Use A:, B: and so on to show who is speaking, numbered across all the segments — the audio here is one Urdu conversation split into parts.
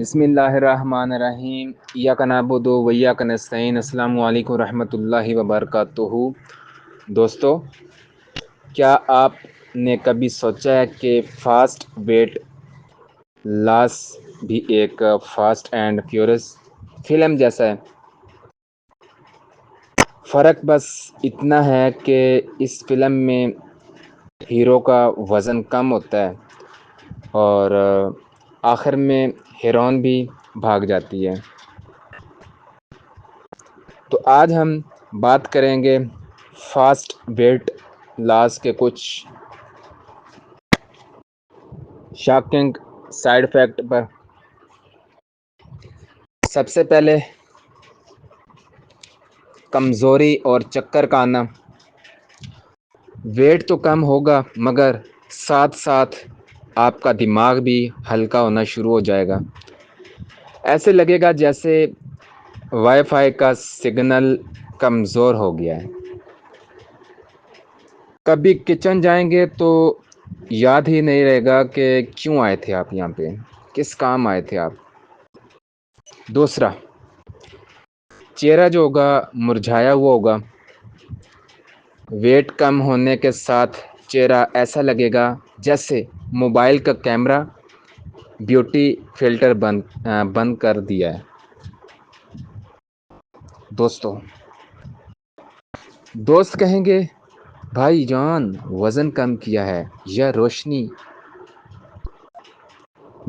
A: بسم اللہ الرحمن الرحیم ایاک نعبد و ایاک نستعین۔ السلام علیکم ورحمۃ اللہ وبرکاتہ۔ دوستو، کیا آپ نے کبھی سوچا ہے کہ فاسٹ ویٹ لاس بھی ایک فاسٹ اینڈ فیورس فلم جیسا ہے؟ فرق بس اتنا ہے کہ اس فلم میں ہیرو کا وزن کم ہوتا ہے اور آخر میں ہیرون بھی بھاگ جاتی ہے۔ تو آج ہم بات کریں گے فاسٹ ویٹ لاس کے کچھ شاکنگ سائیڈ افیکٹ پر۔ سب سے پہلے کمزوری اور چکر کا آنا۔ ویٹ تو کم ہوگا مگر ساتھ ساتھ آپ کا دماغ بھی ہلکا ہونا شروع ہو جائے گا۔ ایسے لگے گا جیسے وائی فائی کا سگنل کمزور ہو گیا ہے۔ کبھی کچن جائیں گے تو یاد ہی نہیں رہے گا کہ کیوں آئے تھے آپ یہاں پہ، کس کام آئے تھے آپ۔ دوسرا، چہرہ جو ہوگا مرجھایا ہوا ہوگا۔ ویٹ کم ہونے کے ساتھ چہرہ ایسا لگے گا جیسے موبائل کا کیمرہ بیوٹی فلٹر بند کر دیا ہے۔ دوست کہیں گے بھائی جان وزن کم کیا ہے یا روشنی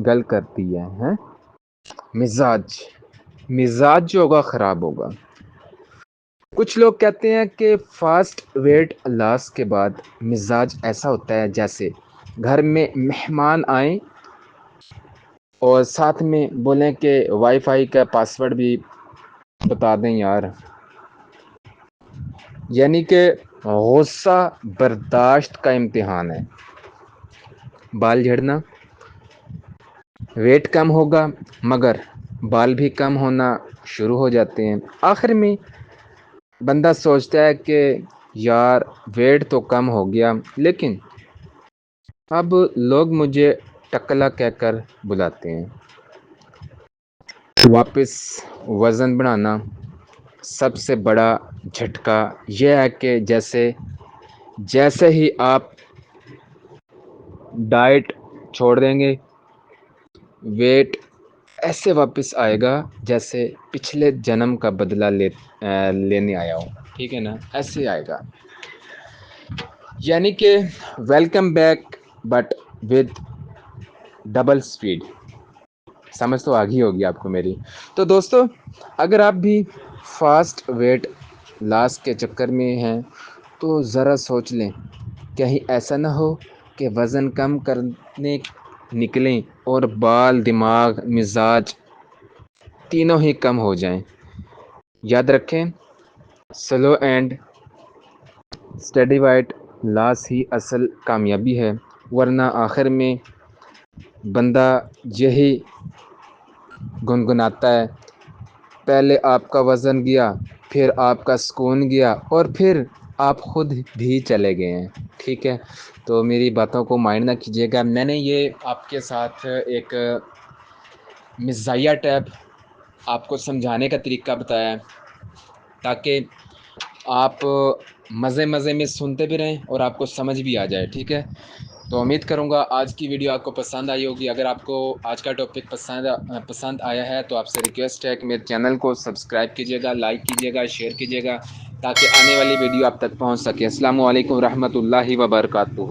A: گل کرتی ہے۔ مزاج جو ہوگا خراب ہوگا۔ کچھ لوگ کہتے ہیں کہ فاسٹ ویٹ لاس کے بعد مزاج ایسا ہوتا ہے جیسے گھر میں مہمان آئیں اور ساتھ میں بولیں کہ وائی فائی کا پاسورڈ بھی بتا دیں یار۔ یعنی کہ غصہ برداشت کا امتحان ہے۔ بال جھڑنا۔ ویٹ کم ہوگا مگر بال بھی کم ہونا شروع ہو جاتے ہیں۔ آخر میں بندہ سوچتا ہے کہ یار ویٹ تو کم ہو گیا لیکن اب لوگ مجھے ٹکلا کہہ کر بلاتے ہیں۔ واپس وزن بڑھانا۔ سب سے بڑا جھٹکا یہ ہے کہ جیسے ہی آپ ڈائٹ چھوڑ دیں گے ویٹ ایسے واپس آئے گا جیسے پچھلے جنم کا بدلہ لینے آیا ہو، ٹھیک ہے نا، ایسے آئے گا۔ یعنی کہ welcome back but with double speed. سمجھ تو آ گئی ہوگی آپ کو میری۔ تو دوستو، اگر آپ بھی فاسٹ ویٹ لاس کے چکر میں ہیں تو ذرا سوچ لیں، کہیں ایسا نہ ہو کہ وزن کم کرنے نکلیں اور بال، دماغ، مزاج تینوں ہی کم ہو جائیں۔ یاد رکھیں، slow and steady weight loss ہی اصل کامیابی ہے، ورنہ آخر میں بندہ یہی گنگناتا ہے، پہلے آپ کا وزن گیا، پھر آپ کا سکون گیا اور پھر آپ خود بھی چلے گئے ہیں، ٹھیک ہے۔ تو میری باتوں کو مائنڈ نہ کیجیے گا، میں نے یہ آپ کے ساتھ ایک مزاحیہ ٹیپ آپ کو سمجھانے کا طریقہ بتایا ہے تاکہ آپ مزے میں سنتے بھی رہیں اور آپ کو سمجھ بھی آ جائے، ٹھیک ہے۔ تو امید کروں گا آج کی ویڈیو آپ کو پسند آئی ہوگی۔ اگر آپ کو آج کا ٹاپک پسند آیا ہے تو آپ سے ریکویسٹ ہے کہ میرے چینل کو سبسکرائب کیجیے گا، لائک کیجیے گا، شیئر کیجیے گا تاکہ آنے والی ویڈیو آپ تک پہنچ سکے۔ السلام علیکم ورحمۃ اللہ وبرکاتہ۔